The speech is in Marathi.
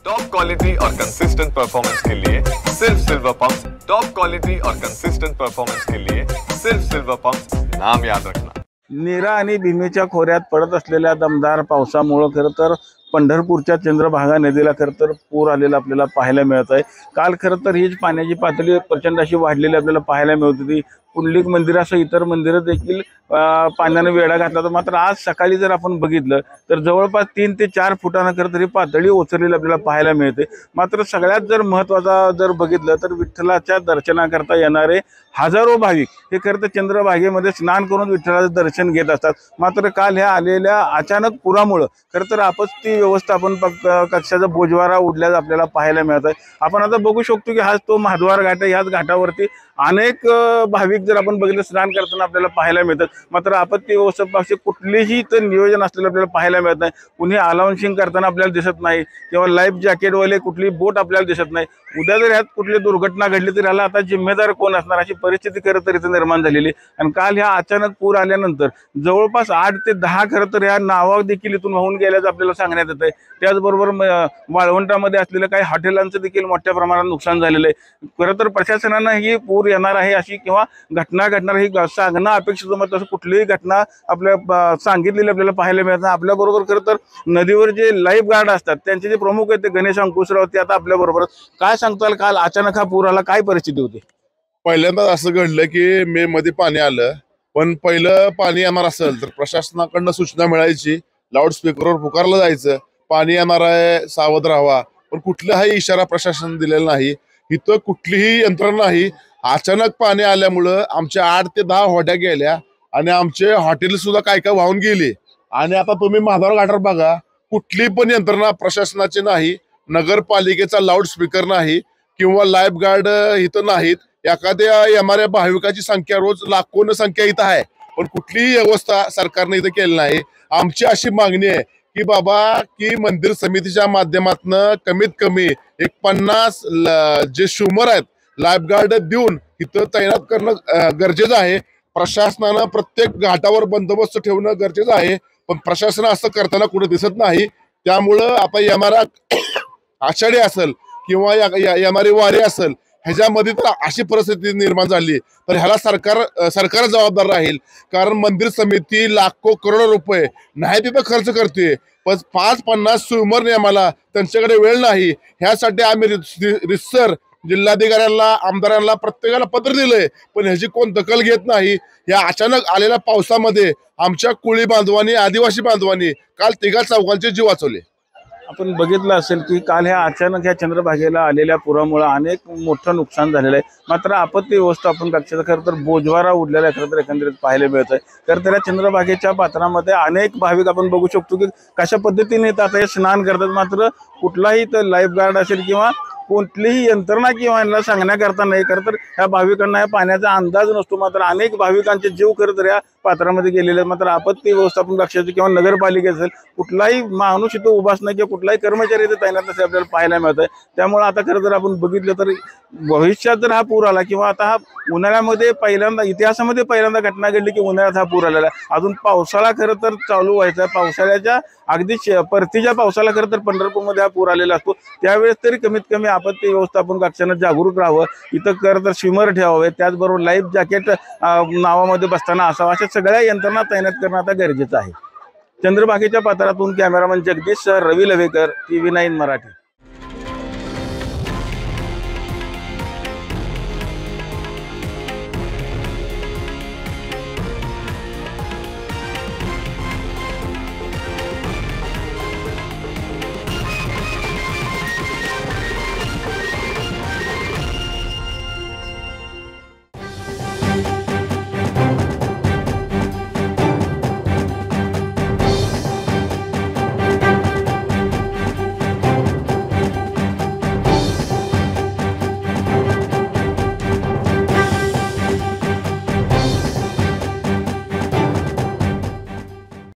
टॉप क्वालिटी और कंसिस्टेंट परफॉर्मेंस के लिए सिर्फ सिल्वर पंप्स। टॉप क्वालिटी और कंसिस्टेंट परफॉर्मेंस के लिए सिर्फ सिल्वर पंप्स, नाम याद रखना। नीरा आणि भीमेच्या खोऱ्यात पडत असलेल्या दमदार पावसामुळे खरं तर पंढरपूरच्या चंद्रभागा नदीला खरं तर पूर आलेला आपल्याला पाहायला मिळत आहे। काल खरं तर हीच पाण्याची पातळी प्रचंड अशी वाढलेली आपल्याला पाहायला मिळत होती। पुंडलिक मंदिरासह इतर मंदिरं देखील पाण्याने वेढा घातला होता। मात्र आज सकाळी जर आपण बघितलं तर जवळपास 3 ते 4 फुटांना खरं तर ही पातळी ओसरलेली आपल्याला पाहायला मिळते। मात्र सगळ्यात जर महत्त्वाचा जर बघितलं तर विठ्ठलाच्या दर्शनाकरता येणारे हजारो भाविक हे खरं तर चंद्रभागेमध्ये स्नान करून विठ्ठलाचं दर्शन घेत असतात। मात्र काल ह्या आलेल्या अचानक पुरामुळे खरं तर आपत्ती व्यवस्थापन कक्षाचा बोजवारा उडल्याचं आपल्याला पाहायला मिळत आहे। आपण आता बघू शकतो की हाच तो महाद्वार घाट आहे। ह्याच घाटावरती अनेक भाविक जर आपण बघितलं स्नान करताना आपल्याला पाहायला मिळतात। मात्र आपत्ती व्यवस्थापनाचे कुठलेही तर नियोजन असलेलं आपल्याला पाहायला मिळत नाही। कुणी अलाउन्सिंग करताना आपल्याला दिसत नाही किंवा लाईफ जॅकेटवाले कुठली बोट आपल्याला दिसत नाही। उद्या जर ह्यात कुठली दुर्घटना घडली तर ह्याला आता जिम्मेदार कोण असणार अशी परिस्थिती खरं तर इथे निर्माण झालेली। आणि काल ह्या अचानक पूर आल्यानंतर जवळपास 8 ते 10 खरं तर ह्या नावा देखील इथून वाहून गेल्याचं आपल्याला सांगण्यात येत आहे। त्याचबरोबर वाळवंटामध्ये असलेल्या काही हॉटेलांचं देखील मोठ्या प्रमाणात नुकसान झालेलं आहे। खरं तर प्रशासनानं ही पूर येणार आहे अशी किंवा घटना घडणार ही सांगणं अपेक्षित होतं। तसं कुठलीही घटना आपल्या सांगितलेली आपल्याला पाहायला मिळत नाही। आपल्याबरोबर खरं तर नदीवर जे लाईफ गार्ड असतात त्यांचे जे प्रमुख आहेत ते गणेश अंकुशराव ते आता आपल्याबरोबर काय सांगताल काल अचानक हा पूर आला, काय परिस्थिती होती? पहिल्यांदा असं घडलं की मे मध्ये पाणी आलं, पण पहिलं पाणी येणार असेल तर प्रशासनाकडनं सूचना मिळायची, लाऊडस्पीकरवर पुकारलं जायचं पाणी येणार आहे सावध राहावा, पण कुठलाही इशारा प्रशासन दिलेला नाही। इथं कुठलीही यंत्रणा नाही। अचानक पाणी आल्यामुळं आमच्या 8 ते 10 होड्या गेल्या आणि आमचे हॉटेल सुद्धा काय काय वाहून गेली। आणि आता तुम्ही महाद्वार घाटावर बघा, कुठली पण यंत्रणा प्रशासनाची नाही, नगरपालिकेचा लाऊडस्पीकर नाही किंवा लाईफ गार्ड इथं नाहीत। एखाद्या येणाऱ्या भाविकाची संख्या रोज लाखोंची संख्या इथं आहे, पण कुठलीही व्यवस्था सरकारने इथं केली नाही। आमची अशी मागणी आहे की बाबा की मंदिर समितीच्या माध्यमातून कमीत कमी एक 50 जे शूमर आहेत लाईफ गार्ड देऊन इथं तैनात करणं गरजेचं आहे। प्रशासनानं प्रत्येक घाटावर बंदोबस्त ठेवणं गरजेचं आहे, पण प्रशासन असं करताना कुठे दिसत नाही। त्यामुळं आता येणारा आषाढी असेल किंवा येणारी वारी असेल ह्याच्यामध्ये तर अशी परिस्थिती निर्माण झाली तर ह्याला सरकार जबाबदार राहील। कारण मंदिर समिती लाखो करोडो रुपये नाही तिथं खर्च करते, पण 5-50 स्विमर नेमाला त्यांच्याकडे वेळ नाही। ह्यासाठी आम्ही रितसर जिल्हाधिकाऱ्यांना आमदारांना प्रत्येकाला पत्र दिलंय, पण ह्याची कोण दखल घेत नाही। या अचानक आलेल्या पावसामध्ये आमच्या कोळी बांधवांनी आदिवासी बांधवांनी काल 3-4 जीव वाचवले। आपण बघितलं असेल की काल ह्या अचानक ह्या चंद्रभागेला आलेल्या पुरामुळे अनेक मोठं नुकसान झालेलं आहे। मात्र आपत्ती व्यवस्थापन कक्षाचा खरं तर बोजवारा उडलेला खरं तर एकंदरीत पाहायला मिळत आहे। तर त्या चंद्रभागेच्या पात्रामध्ये अनेक भाविक आपण बघू शकतो की कशा पद्धतीने आता हे स्नान करतात। मात्र कुठलाही तर लाईफ गार्ड असेल किंवा कुठलीही यंत्रणा किंवा यांना सांगण्याकरता नाही, खरं तर ह्या भाविकांना या पाण्याचा अंदाज नसतो। मात्र अनेक भाविकांचे जीव खरं तर या पात्रामध्ये गेलेले आहेत। मात्र आपत्ती व्यवस्थापन कक्षाचे किंवा नगरपालिका असेल कुठलाही माणूस इथं उभाच नाही किंवा कुठलाही कर्मचारी इथे तैनात नसते आपल्याला पाहायला मिळत आहे। त्यामुळे आता खरं तर आपण बघितलं तर भविष्यात जर हा पूर आला किंवा आता हा उन्हाळ्यामध्ये पहिल्यांदा इतिहासामध्ये पहिल्यांदा घटना घडली की उन्हाळ्यात हा पूर आलेला आहे। अजून पावसाळा खरं तर चालू व्हायचा, पावसाळ्याच्या अगदी परतीच्या पावसाला खरं तर पंढरपूरमध्ये हा पूर आलेला असतो। त्यावेळेस तरी कमीत कमी आपत्ती व्यवस्थापन कक्षानं जागरूक राहावं, इथं खरं तर स्विमर ठेवावे, त्याचबरोबर लाईफ जॅकेट नावामध्ये बसताना असावं, अशा सगळ्या यंत्रणा तैनात करणं आता गरजेचं आहे। चंद्रभागेच्या पात्रातून कॅमेरामन जगदीश सर, रवी लवेकर, TV9 मराठी।